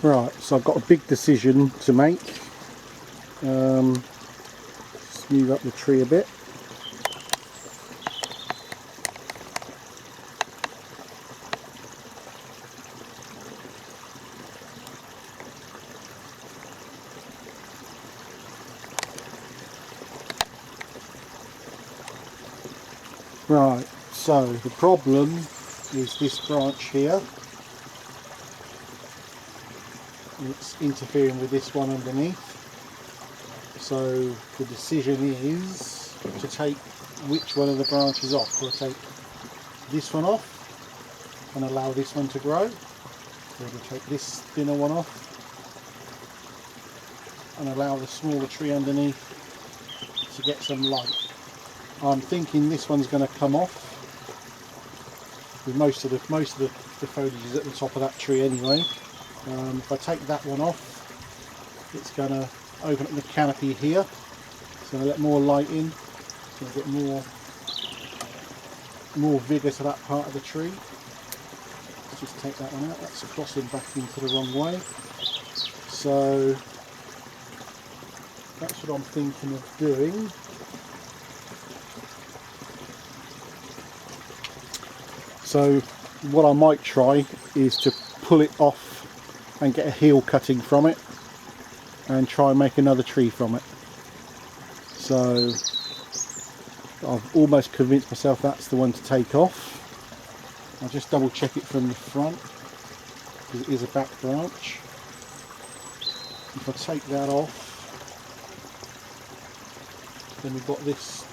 Right, so I've got a big decision to make. Smooth up the tree a bit. Right, so the problem is this branch here. It's interfering with this one underneath. So the decision is to take which one of the branches off. We'll take this one off and allow this one to grow. We'll take this thinner one off and allow the smaller tree underneath to get some light. I'm thinking this one's going to come off. With most of the foliage is at the top of that tree anyway. If I take that one off, it's going to open up the canopy here. It's going to let more light in. It's going to get more vigour to that part of the tree. Let's just take that one out. That's crossing back into the wrong way. So that's what I'm thinking of doing. So what I might try is to pull it off and get a heel cutting from it and try and make another tree from it. So I've almost convinced myself that's the one to take off. I'll just double check it from the front because it is a back branch. If I take that off, then we've got this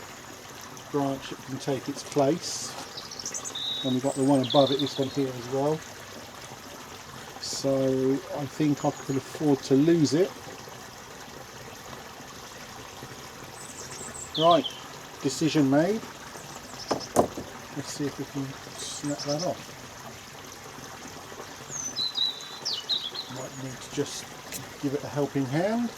branch that can take its place. And we've got the one above it, this one here as well. So I think I can afford to lose it. Right, decision made. Let's see if we can snap that off. Might need to just give it a helping hand.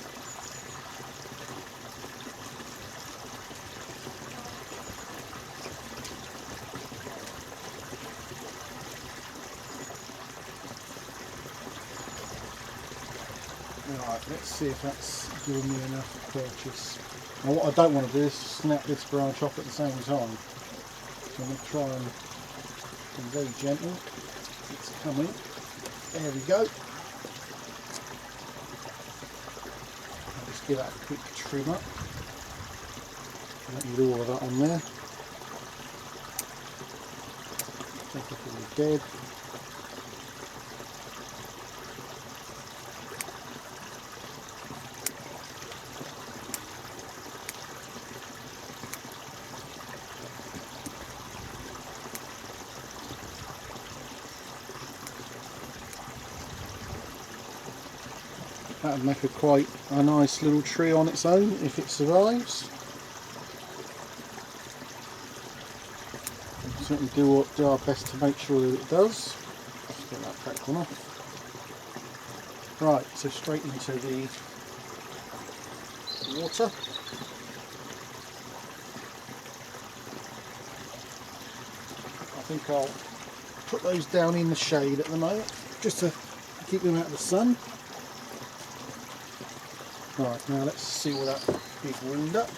Right, let's see if that's giving me enough purchase. Now what I don't want to do is snap this branch off at the same time. So I'm going to try and be very gentle. It's coming. There we go. I'll just give that a quick trim up. Don't need all of that on there. Take off all the dead. That would make quite a nice little tree on its own if it survives. We'll certainly do our best to make sure that it does. Let's get that back one off. Right, so straight into the water. I think I'll put those down in the shade at the moment, just to keep them out of the sun. Right, now let's see what that big wound up.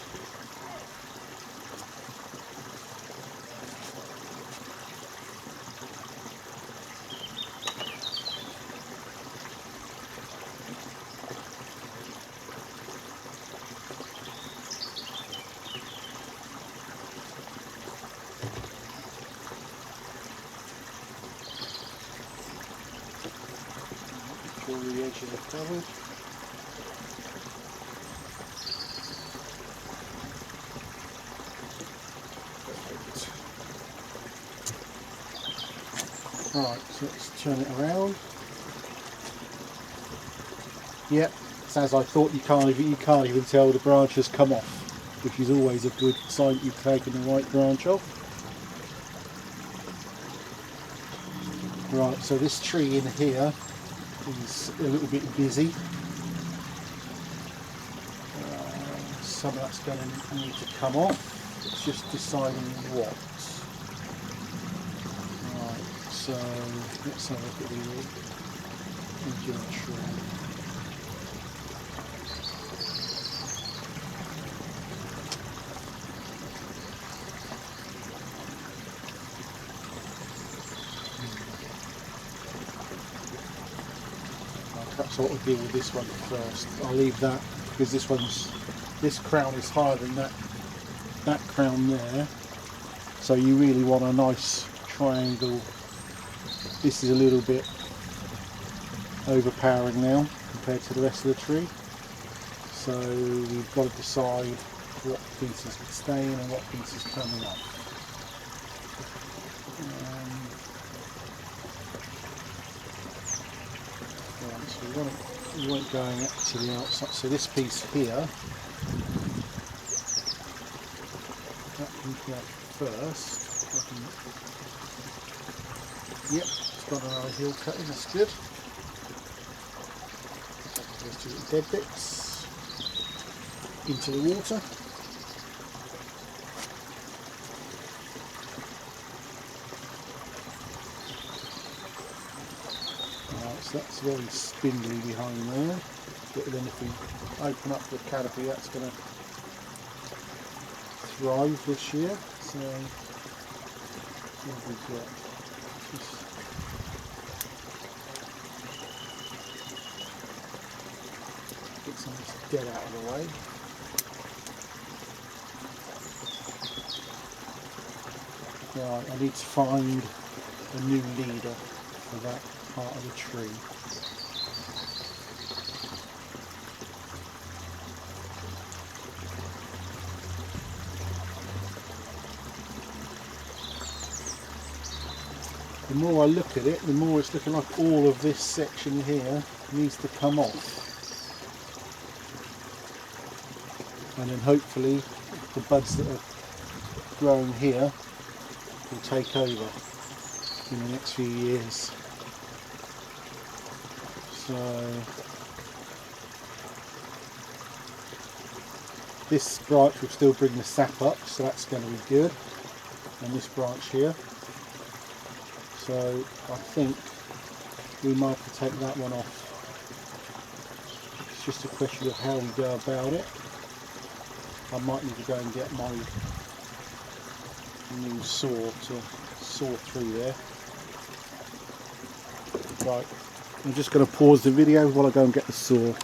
Make sure the edges are covered. Right, so let's turn it around. Yep, it's as I thought. You can't even tell the branch has come off, which is always a good sign you've taken the right branch off. Right, so this tree in here is a little bit busy. Some of that's going to need to come off. It's just deciding what. So let's have a look at the into a tree. Perhaps I ought to deal with this one first. I'll leave that because this crown is higher than that crown there. So you really want a nice triangle. This is a little bit overpowering now compared to the rest of the tree. So we've got to decide what pieces are staying and what pieces coming off. So we want it going up to the outside. So this piece here, that can go first. Yep, it's got another heel cutting, that's good. Those two little dead bits into the water. So that's very spindly behind there, but then if we open up the canopy, that's going to thrive this year. So what have we got? Get some of this dead out of the way. Right, I need to find a new leader for that part of the tree. The more I look at it, the more it's looking like all of this section here needs to come off. And then hopefully the buds that are growing here will take over in the next few years. So this branch will still bring the sap up, so that's going to be good. And this branch here. So I think we might have to take that one off. It's just a question of how we go about it. I might need to go and get my new saw to saw through there. Right, I'm just going to pause the video while I go and get the saw.